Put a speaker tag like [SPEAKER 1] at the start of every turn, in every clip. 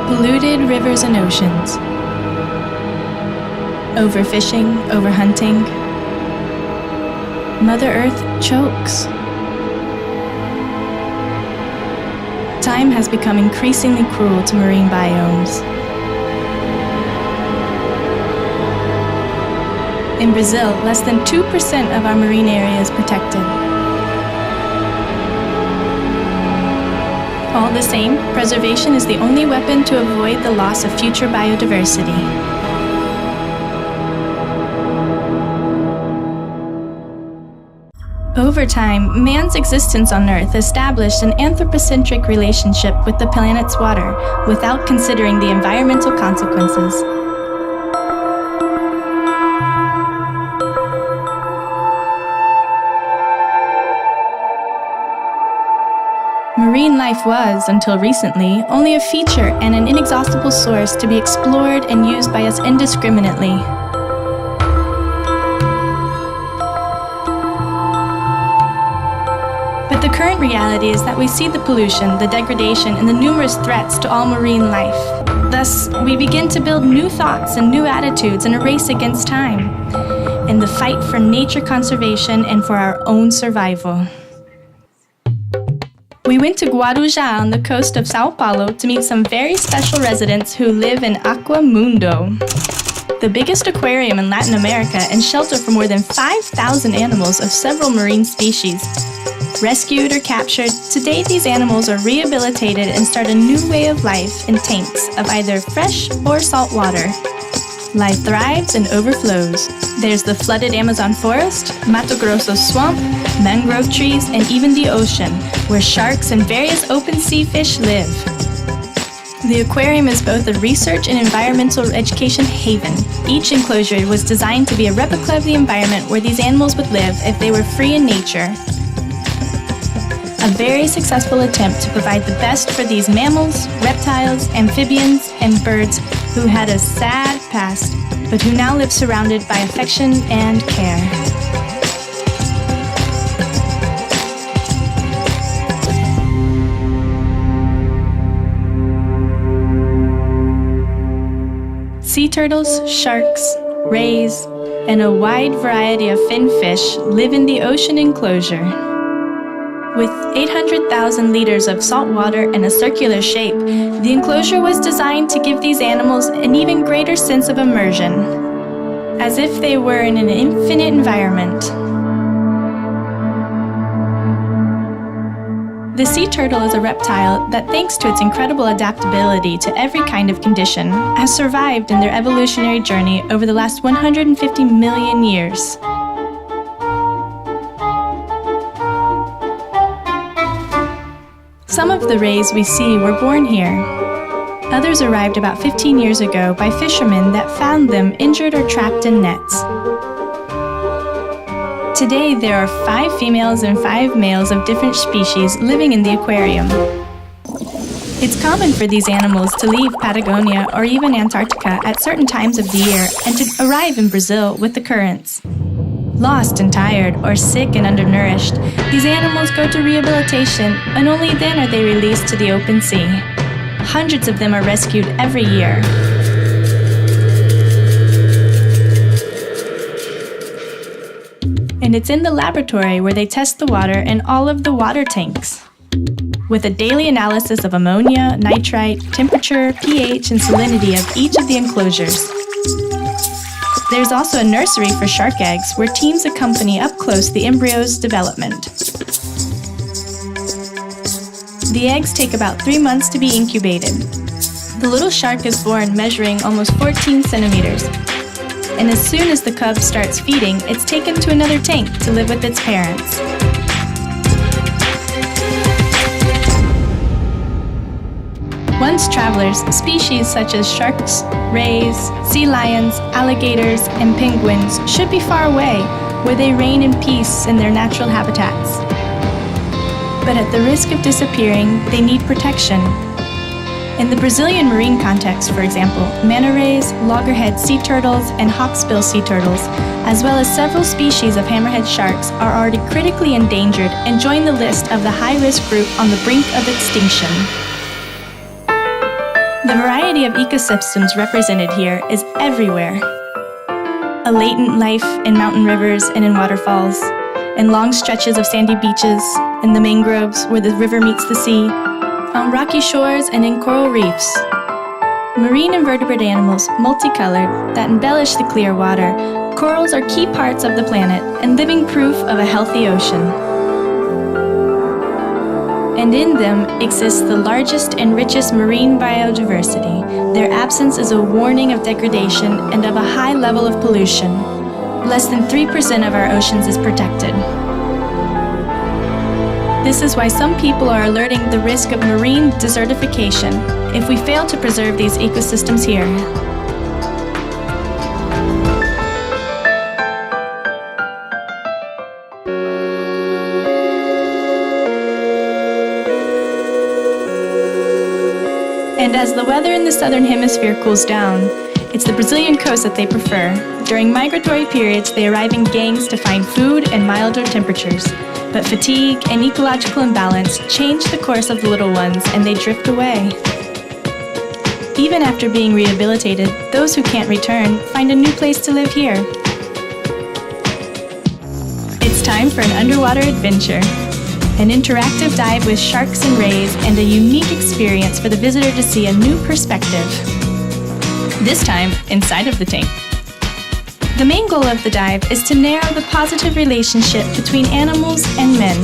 [SPEAKER 1] Polluted rivers and oceans. Overfishing, overhunting. Mother Earth chokes. Time has become increasingly cruel to marine biomes. In Brazil, less than 2% of our marine area is protected. All the same, preservation is the only weapon to avoid the loss of future biodiversity. Over time, man's existence on Earth established an anthropocentric relationship with the planet's water without considering the environmental consequences. Marine life was, until recently, only a feature and an inexhaustible source to be explored and used by us indiscriminately. But the current reality is that we see the pollution, the degradation, and the numerous threats to all marine life. Thus, we begin to build new thoughts and new attitudes in a race against time, in the fight for nature conservation and for our own survival. We went to Guarujá on the coast of São Paulo to meet some very special residents who live in Aquamundo, the biggest aquarium in Latin America and shelter for more than 5,000 animals of several marine species. Rescued or captured, today these animals are rehabilitated and start a new way of life in tanks of either fresh or salt water. Life thrives and overflows. There's the flooded Amazon forest, Mato Grosso swamp, mangrove trees, and even the ocean, where sharks and various open sea fish live. The aquarium is both a research and environmental education haven. Each enclosure was designed to be a replica of the environment where these animals would live if they were free in nature. A very successful attempt to provide the best for these mammals, reptiles, amphibians, and birds who had a sad past, but who now live surrounded by affection and care. Sea turtles, sharks, rays, and a wide variety of fin fish live in the ocean enclosure. With 800,000 liters of salt water and a circular shape, the enclosure was designed to give these animals an even greater sense of immersion, as if they were in an infinite environment. The sea turtle is a reptile that, thanks to its incredible adaptability to every kind of condition, has survived in their evolutionary journey over the last 150 million years. Some of the rays we see were born here. Others arrived about 15 years ago by fishermen that found them injured or trapped in nets. Today, there are 5 females and 5 males of different species living in the aquarium. It's common for these animals to leave Patagonia or even Antarctica at certain times of the year and to arrive in Brazil with the currents. Lost and tired, or sick and undernourished, these animals go to rehabilitation, and only then are they released to the open sea. Hundreds of them are rescued every year. And it's in the laboratory where they test the water in all of the water tanks, with a daily analysis of ammonia, nitrite, temperature, pH, and salinity of each of the enclosures. There's also a nursery for shark eggs where teams accompany up close the embryo's development. The eggs take about 3 months to be incubated. The little shark is born measuring almost 14 centimeters. And as soon as the cub starts feeding, it's taken to another tank to live with its parents. Once travelers, species such as sharks, rays, sea lions, alligators, and penguins should be far away, where they reign in peace in their natural habitats. But at the risk of disappearing, they need protection. In the Brazilian marine context, for example, manta rays, loggerhead sea turtles, and hawksbill sea turtles, as well as several species of hammerhead sharks, are already critically endangered and join the list of the high-risk group on the brink of extinction. The variety of ecosystems represented here is everywhere. A latent life in mountain rivers and in waterfalls, in long stretches of sandy beaches, in the mangroves where the river meets the sea, on rocky shores and in coral reefs. Marine invertebrate animals, multicolored, that embellish the clear water, corals are key parts of the planet and living proof of a healthy ocean. And in them exists the largest and richest marine biodiversity. Their absence is a warning of degradation and of a high level of pollution. Less than 3% of our oceans is protected. This is why some people are alerting the risk of marine desertification if we fail to preserve these ecosystems here. And as the weather in the southern hemisphere cools down, it's the Brazilian coast that they prefer. During migratory periods, they arrive in gangs to find food and milder temperatures. But fatigue and ecological imbalance change the course of the little ones and they drift away. Even after being rehabilitated, those who can't return find a new place to live here. It's time for an underwater adventure. An interactive dive with sharks and rays and a unique experience for the visitor to see a new perspective. This time, inside of the tank. The main goal of the dive is to narrow the positive relationship between animals and men,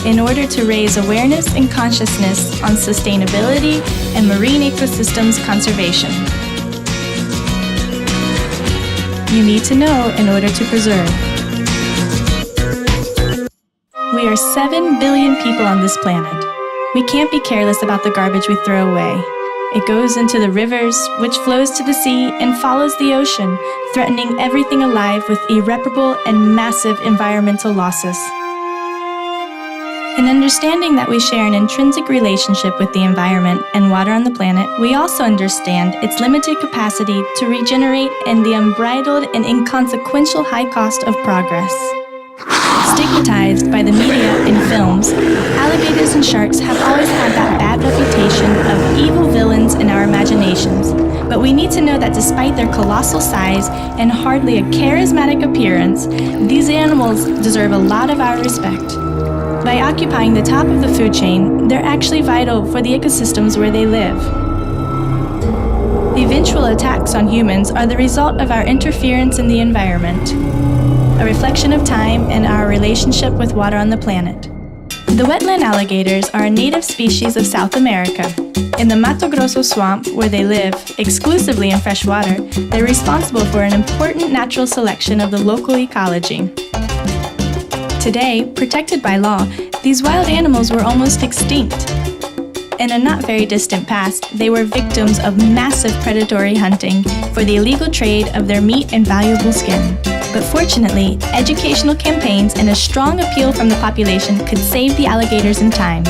[SPEAKER 1] in order to raise awareness and consciousness on sustainability and marine ecosystems conservation. You need to know in order to preserve. We are 7 billion people on this planet. We can't be careless about the garbage we throw away. It goes into the rivers, which flows to the sea and follows the ocean, threatening everything alive with irreparable and massive environmental losses. In understanding that we share an intrinsic relationship with the environment and water on the planet, we also understand its limited capacity to regenerate and the unbridled and inconsequential high cost of progress. Stigmatized by the media and films, alligators and sharks have always had that bad reputation of evil villains in our imaginations. But we need to know that despite their colossal size and hardly a charismatic appearance, these animals deserve a lot of our respect. By occupying the top of the food chain, they're actually vital for the ecosystems where they live. Eventual attacks on humans are the result of our interference in the environment, a reflection of time and our relationship with water on the planet. The wetland alligators are a native species of South America. In the Mato Grosso swamp, where they live, exclusively in fresh water, they're responsible for an important natural selection of the local ecology. Today, protected by law, these wild animals were almost extinct. In a not very distant past, they were victims of massive predatory hunting for the illegal trade of their meat and valuable skin. But fortunately, educational campaigns and a strong appeal from the population could save the alligators in time.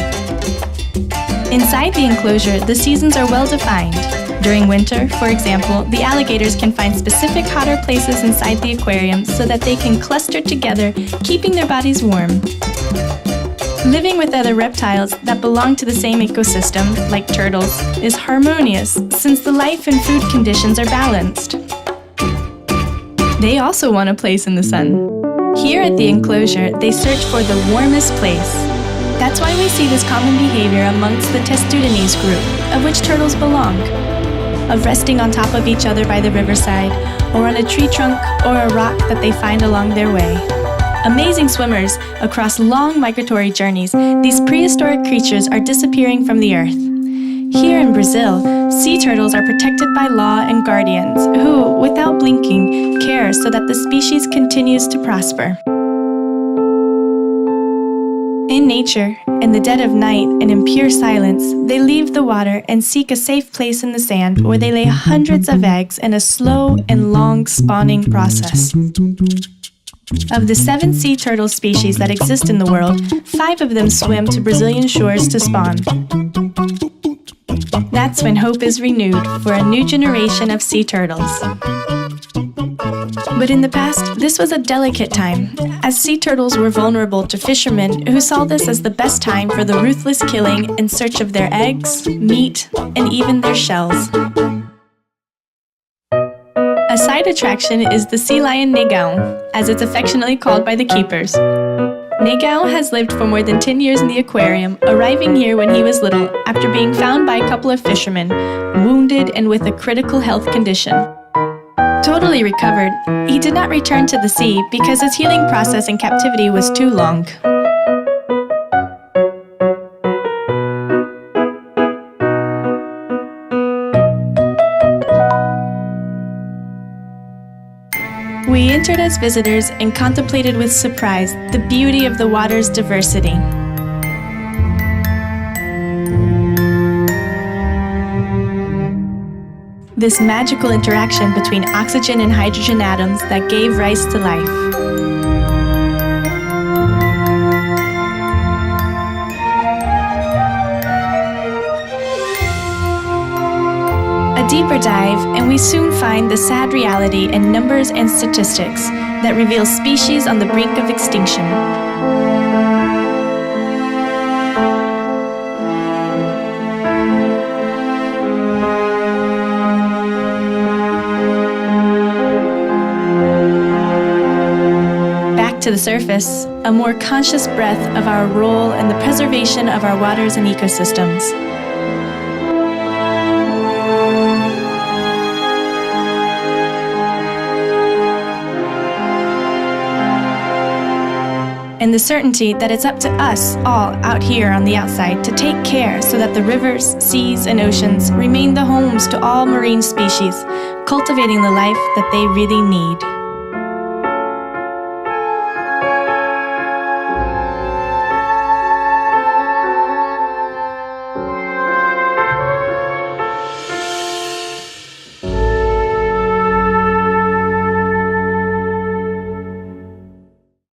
[SPEAKER 1] Inside the enclosure, the seasons are well defined. During winter, for example, the alligators can find specific hotter places inside the aquarium so that they can cluster together, keeping their bodies warm. Living with other reptiles that belong to the same ecosystem, like turtles, is harmonious since the life and food conditions are balanced. They also want a place in the sun. Here at the enclosure, they search for the warmest place. That's why we see this common behavior amongst the Testudines group, of which turtles belong, of resting on top of each other by the riverside, or on a tree trunk or a rock that they find along their way. Amazing swimmers across long migratory journeys, these prehistoric creatures are disappearing from the earth. Here in Brazil, sea turtles are protected by law and guardians who, without blinking, care so that the species continues to prosper. In nature, in the dead of night and in pure silence, they leave the water and seek a safe place in the sand where they lay hundreds of eggs in a slow and long spawning process. Of the 7 sea turtle species that exist in the world, 5 of them swim to Brazilian shores to spawn. That's when hope is renewed for a new generation of sea turtles. But in the past, this was a delicate time, as sea turtles were vulnerable to fishermen who saw this as the best time for the ruthless killing in search of their eggs, meat, and even their shells. A side attraction is the sea lion negão, as it's affectionately called by the keepers. Negão has lived for more than 10 years in the aquarium, arriving here when he was little after being found by a couple of fishermen, wounded and with a critical health condition. Totally recovered, he did not return to the sea because his healing process in captivity was too long. We entered as visitors and contemplated with surprise the beauty of the water's diversity. This magical interaction between oxygen and hydrogen atoms that gave rise to life. A deeper dive, and we soon find the sad reality in numbers and statistics that reveal species on the brink of extinction. Back to the surface, a more conscious breath of our role in the preservation of our waters and ecosystems. And the certainty that it's up to us all out here on the outside to take care so that the rivers, seas, and oceans remain the homes to all marine species, cultivating the life that they really need.